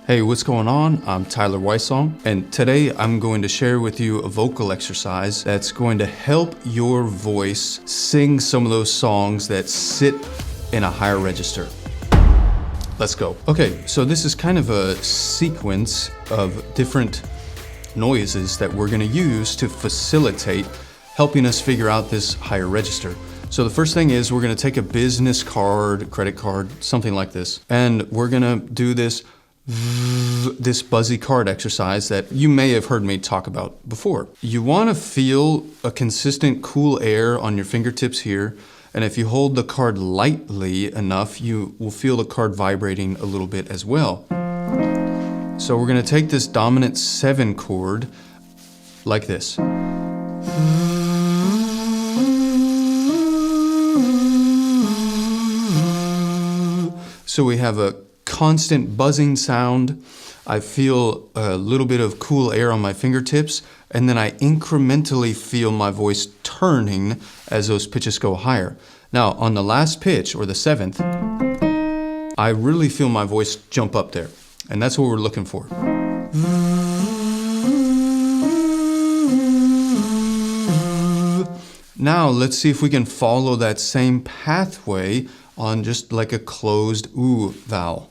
Hey, what's going on? I'm Tyler Wysong, and today I'm going to share with you a vocal exercise that's going to help your voice sing some of those songs that sit in a higher register. Let's go. Okay, so this is kind of a sequence of different noises that we're going to use to facilitate helping us figure out this higher register. So the first thing is we're going to take a business card, credit card, something like this, and we're going to do this Buzzy card exercise that you may have heard me talk about before. You want to feel a consistent cool air on your fingertips here, and if you hold the card lightly enough, you will feel the card vibrating a little bit as well. So we're going to take this dominant 7 chord like this. So we have a constant buzzing sound. I feel a little bit of cool air on my fingertips, and then I incrementally feel my voice turning as those pitches go higher. Now, on the last pitch, or the 7th, I really feel my voice jump up there, and that's what we're looking for. Now, let's see if we can follow that same pathway on just like a closed ooh vowel.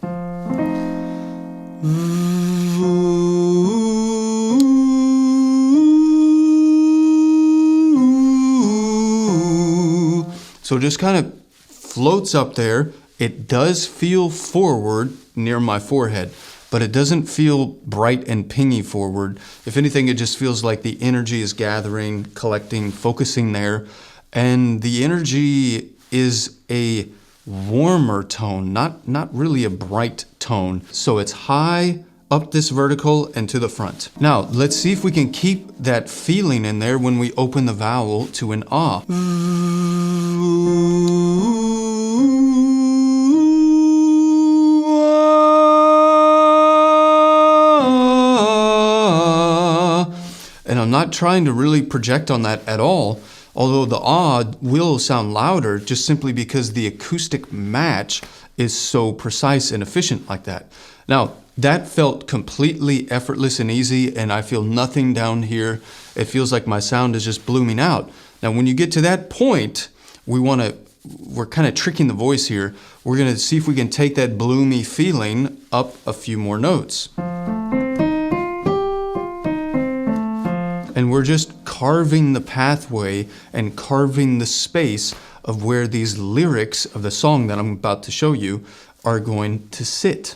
So it just kind of floats up there. It does feel forward near my forehead, but it doesn't feel bright and pingy forward. If anything, it just feels like the energy is gathering, collecting, focusing there. And the energy is a warmer tone, not really a bright tone. So it's high up this vertical and to the front. Now, let's see if we can keep that feeling in there when we open the vowel to an ah. And I'm not trying to really project on that at all, although the ah will sound louder just simply because the acoustic match is so precise and efficient like that. Now, that felt completely effortless and easy, and I feel nothing down here. It feels like my sound is just blooming out. Now, when you get to that point, we're kind of tricking the voice here. We're going to see if we can take that bloomy feeling up a few more notes. And we're just carving the pathway and carving the space of where these lyrics of the song that I'm about to show you are going to sit.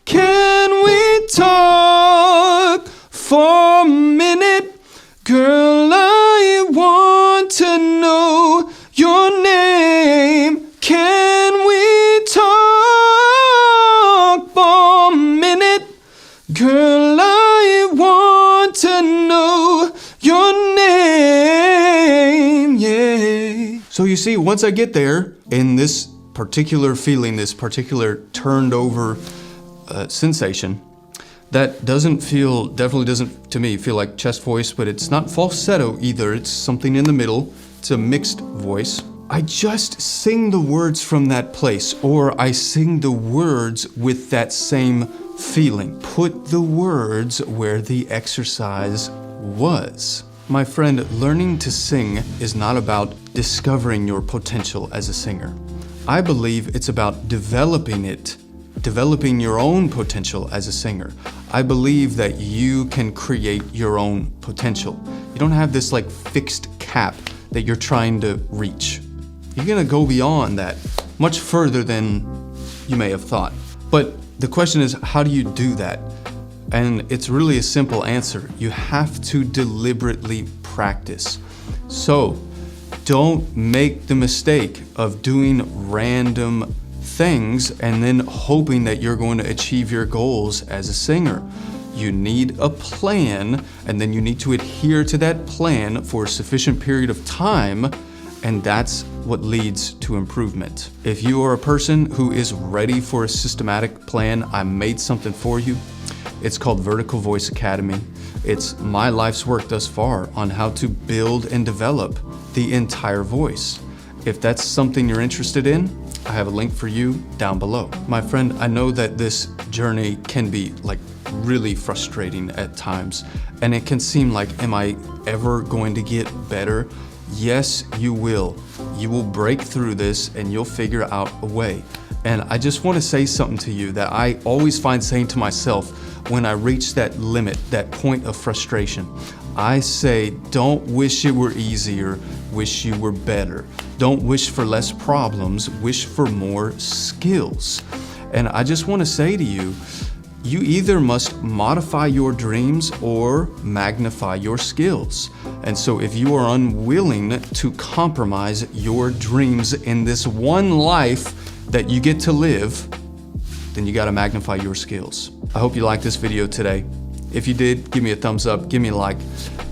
Can we talk for a minute? Girl, I want to know your name. Can we talk for a minute? Girl, I want to know your name, yeah. So you see, once I get there, in this particular feeling, this particular turned over sensation, that definitely doesn't, to me, feel like chest voice, but it's not falsetto either. It's something in the middle. It's a mixed voice. I just sing the words from that place, or I sing the words with that same feeling. Put the words where the exercise was. My friend, learning to sing is not about discovering your potential as a singer. I believe it's about developing your own potential as a singer. I believe that you can create your own potential. You don't have this like fixed cap that you're trying to reach. You're gonna go beyond that, much further than you may have thought. But the question is, how do you do that? And it's really a simple answer. You have to deliberately practice. So don't make the mistake of doing random things and then hoping that you're going to achieve your goals as a singer. You need a plan, and then you need to adhere to that plan for a sufficient period of time, and that's what leads to improvement. If you are a person who is ready for a systematic plan, I made something for you. It's called Vertical Voice Academy. It's my life's work thus far on how to build and develop the entire voice. If that's something you're interested in, I have a link for you down below. My friend, I know that this journey can be like really frustrating at times, and it can seem like, am I ever going to get better? Yes, you will. You will break through this and you'll figure out a way. And I just want to say something to you that I always find saying to myself when I reach that limit, that point of frustration. I say, don't wish it were easier, wish you were better. Don't wish for less problems, wish for more skills. And I just want to say to you, you either must modify your dreams or magnify your skills. And so if you are unwilling to compromise your dreams in this one life that you get to live, then you got to magnify your skills. I hope you liked this video today. If you did, give me a thumbs up, give me a like.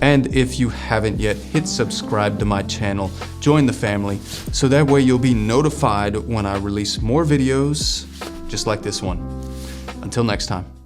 And if you haven't yet, hit subscribe to my channel, join the family, so that way you'll be notified when I release more videos just like this one. Until next time.